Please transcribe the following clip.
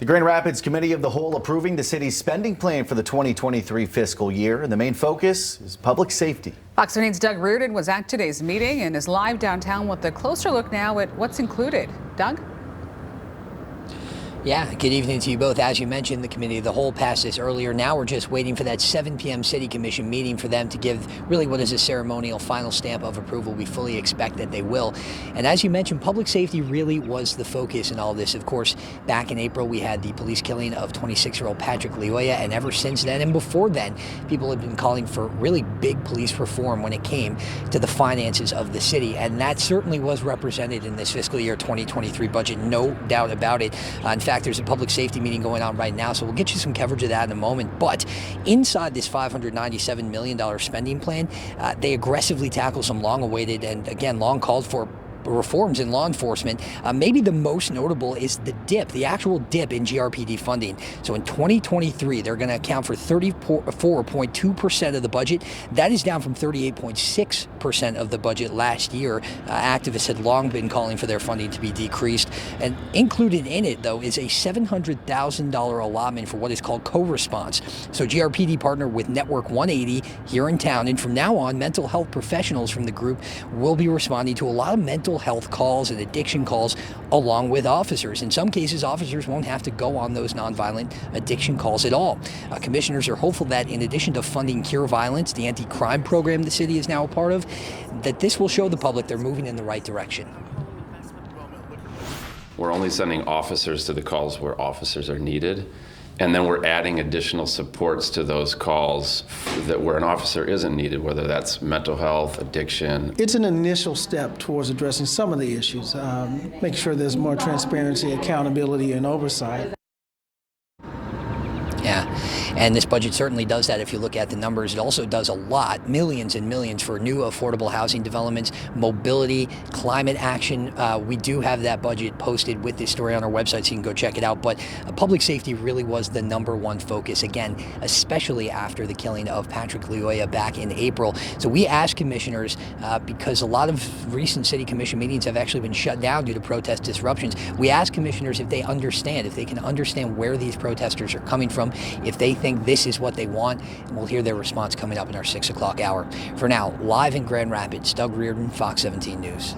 The Grand Rapids Committee of the Whole approving the city's spending plan for the 2023 fiscal year, and the main focus is public safety. Fox 13's Doug Reardon was at today's meeting and is live downtown with a closer look now at what's included. Doug? Yeah, good evening to you both. As you mentioned, the Committee of the Whole passed this earlier. Now we're just waiting for that 7 p.m. City Commission meeting for them to give really what is a ceremonial final stamp of approval. We fully expect that they will. And as you mentioned, public safety really was the focus in all this. Of course, back in April, we had the police killing of 26-year-old Patrick Lyoya, and ever since then and before then, people have been calling for really big police reform when it came to the finances of the city. And that certainly was represented in this fiscal year 2023 budget, no doubt about it. In fact, there's a public safety meeting going on right now, so we'll get you some coverage of that in a moment. But inside this $597 million spending plan, they aggressively tackle some long-awaited and, again, long-called-for reforms in law enforcement. Maybe the most notable is the actual dip in GRPD funding. So in 2023, they're going to account for 34.2% of the budget. That is down from 38.6% of the budget last year. Activists had long been calling for their funding to be decreased. And included in it, though, is a $700,000 allotment for what is called co-response. So GRPD partnered with Network 180 here in town, and from now on, mental health professionals from the group will be responding to a lot of mental health calls and addiction calls along with officers. In some cases, officers won't have to go on those nonviolent addiction calls at all. Commissioners are hopeful that in addition to funding Cure Violence, the anti-crime program the city is now a part of, that this will show the public they're moving in the right direction. We're only sending officers to the calls where officers are needed. And then we're adding additional supports to those calls that where an officer isn't needed, whether that's mental health, addiction. It's an initial step towards addressing some of the issues, make sure there's more transparency, accountability, and oversight. Yeah, and this budget certainly does that. If you look at the numbers, it also does a lot, millions and millions for new affordable housing developments, mobility, climate action. We do have that budget posted with this story on our website, so you can go check it out. But public safety really was the #1 focus, again, especially after the killing of Patrick Lyoya back in April. So we asked commissioners, because a lot of recent city commission meetings have actually been shut down due to protest disruptions, we asked commissioners if they understand, if they can understand where these protesters are coming from, if they think this is what they want, and we'll hear their response coming up in our 6 o'clock hour. For now, live in Grand Rapids, Doug Reardon, Fox 17 News.